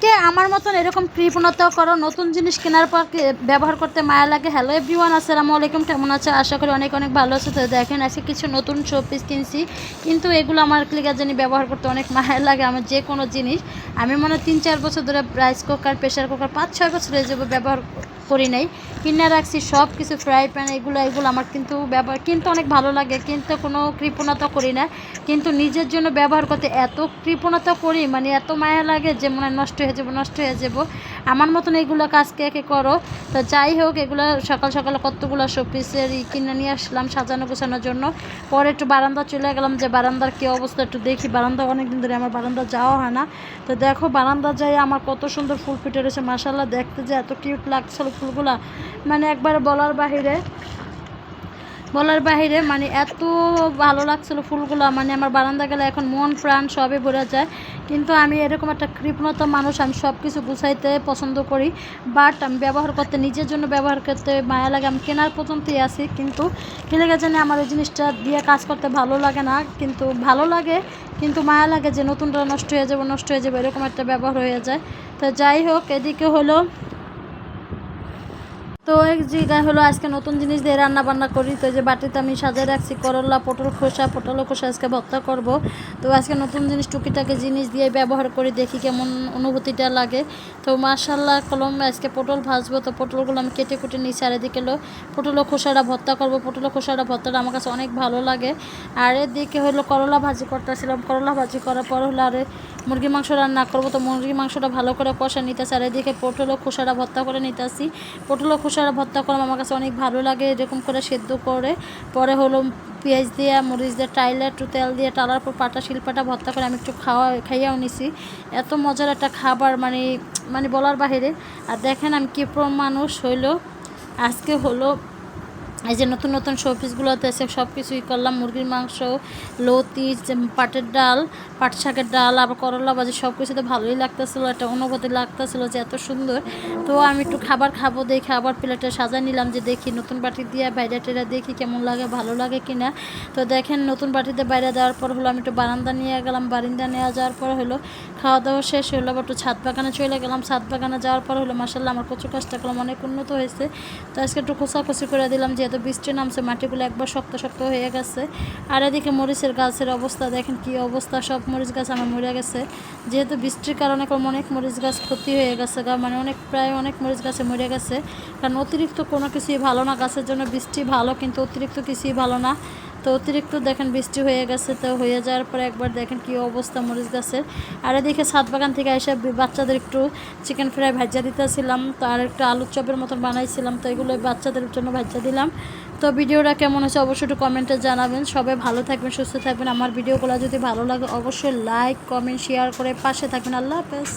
কে আমার মতন এরকম কৃপণতা করো, নতুন জিনিস কেনার পর ব্যবহার করতে মায়া লাগে। হ্যালো এভরিওয়ান, আসসালামু আলাইকুম, কেমন আছে? আশা করি অনেক অনেক ভালো আছে। তো দেখেন আজকে কিছু নতুন শোপিস কিনছি, কিন্তু এগুলো আমার ক্লিকার জানি ব্যবহার করতে অনেক মায়া লাগে। আমার যে কোনো জিনিস আমি মনে 3-4 বছর ধরে রাইস কুকার, প্রেশার কুকার 5-6 বছর হয়ে যাবে ব্যবহার করি নাই, কিনে রাখছি সব কিছু, ফ্রাই প্যান, এগুলো আমার কিন্তু ব্যবহার কিন্তু অনেক ভালো লাগে, কিন্তু কোনো কৃপণতা করি না। কিন্তু নিজের জন্য ব্যবহার করতে এত কৃপণতা করি, মানে এত মায়া লাগে যে মনে হয় নষ্ট হয়ে যাবো। আমার মতন এইগুলো কাজ কে কে করো? তো যাই হোক, এগুলো সকাল সকাল কতগুলো শোপিসের কিনে নিয়ে আসলাম সাজানো গোছানোর জন্য। পরে একটু বারান্দা চলে গেলাম, যে বারান্দার কী অবস্থা একটু দেখি। বারান্দা অনেকদিন ধরে আমার বারান্দা যাওয়া হয় না। তো দেখো বারান্দা যাই আমার কত সুন্দর ফুল ফুটে রয়েছে, মাশাআল্লাহ। দেখতে যে এত কিউট লাগছিল ফুলগুলা, মানে একবার বলার বাহিরে, মানে এত ভালো লাগছিল ফুলগুলো। মানে আমার বারান্দা গেলে এখন মন প্রাণ সবে ভরে যায়। কিন্তু আমি এরকম একটা কৃপণতা মানুষ, আমি সব কিছু গুছাইতে পছন্দ করি, বাট আমি ব্যবহার করতে, নিজের জন্য ব্যবহার করতে মায়া লাগে। আমি কেনার পর্যন্তই আছি, কিন্তু কিনে গেছে আমার ওই জিনিসটা দিয়ে কাজ করতে ভালো লাগে না, কিন্তু ভালো লাগে, কিন্তু মায়া লাগে যে নতুনটা নষ্ট হয়ে যাবে এরকম একটা ব্যবহার হয়ে যায়। তো যাই হোক, এদিকে হলো তো এক জায়গায় হলো আজকে নতুন জিনিস দিয়ে রান্না বান্না করি। তো যে বাটিতে আমি সাজিয়ে রাখছি করলা, পটল খোসা আজকে ভর্তা করব। তো আজকে নতুন জিনিস, টুকিটাকি জিনিস দিয়ে ব্যবহার করি, দেখি কেমন অনুভূতিটা লাগে। তো মাশাআল্লাহ কলম আজকে পটল ভাজবো। তো পটলগুলো আমি কেটে কুটে নিই, আর এদিকে পটল খোসাটা ভর্তা করব। পটল খোসাটা ভর্তাটা আমার কাছে অনেক ভালো লাগে। আর এদিকে হলো করলা ভাজি করতেছিলাম। করলা ভাজি করার পর হলো আরে মুরগি মাংস রান্না করবো। তো মুরগি মাংসটা ভালো করে কষা নিতেছি, আর এদিকে পটল খোসাটা ভর্তা করে নিতেছি। পটল খোসাটা ভর্তা করলাম, আমার কাছে অনেক ভালো লাগে এরকম করে সেদ্ধ করে। পরে হলো পেঁয়াজ দিয়ে, মরিচ দিয়ে টাইলে একটু তেল দিয়ে টালার পর শিলপাটা ভর্তা করে আমি একটু খাইয়াও নিছি। এত মজার একটা খাবার, মানে বলার বাহিরে। আর দেখেন আমি কি মানুষ হইলো আজকে হলো এই যে নতুন নতুন শোপিসগুলোতে এসে সব কিছুই করলাম। মুরগির মাংস, লতি, পাটের ডাল, পাট শাকের ডাল, আবার করলা ভাজি, সব কিছুতে ভালোই লাগতেছিলো, একটা অনুভূতি লাগতেছিলো যে এত সুন্দর। তো আমি একটু খাবার খাবো দেখে আবার প্লেটে সাজায় নিলাম, যে দেখি নতুন বাটি দিয়ে বাইরে টেরা দেখি কেমন লাগে, ভালো লাগে কিনা। তো দেখেন নতুন বাটিতে বাইরে দেওয়ার পর হলো আমি একটু বারান্দা নিয়ে গেলাম। বারান্দা নিয়ে যাওয়ার পর হলো খাওয়া দাওয়া শেষ হলো, আবার একটু ছাদ বাগানে চলে গেলাম। ছাদ বাগানে যাওয়ার পর হলো মাশাআল্লাহ আমার কচু গাছটা করলাম অনেক উন্নত হয়েছে। তো আজকে একটু খোসাখুচি করে দিলাম, যেহেতু বৃষ্টি নামছে, মাটিগুলো একবার শক্ত শক্ত হয়ে গেছে। আর এদিকে মরিচের গাছের অবস্থা দেখেন কি অবস্থা, সব মরিচ গাছ আমার মরে গেছে, যেহেতু বৃষ্টির কারণে অনেক মরিচ গাছ ক্ষতি হয়ে গেছে, মানে প্রায় অনেক মরিচ গাছে মরে গেছে। কারণ অতিরিক্ত কোনো কিছুই ভালো না গাছের জন্য। বৃষ্টি ভালো, কিন্তু অতিরিক্ত কিছুই ভালো না। তো অতিরিক্ত দেখেন বৃষ্টি হয়ে গেছে, তো হয়ে যাওয়ার পরে একবার দেখেন কি অবস্থা মরিচ গাছের। আর এদিকে ছাদ বাগান থেকে এসে বাচ্চাদের একটু চিকেন ফ্রাই ভাজা দিতেছিলাম, তো আর একটু আলুর চপের মতন বানাইছিলাম, তো এগুলো বাচ্চাদের জন্য ভাজা দিলাম। তো ভিডিওটা কেমন হয়েছে অবশ্যই একটু কমেন্টে জানাবেন। সবাই ভালো থাকবেন, সুস্থ থাকবেন। আমার ভিডিওগুলো যদি ভালো লাগে অবশ্যই লাইক, কমেন্ট, শেয়ার করে পাশে থাকবেন। আল্লাহ হাফেজ।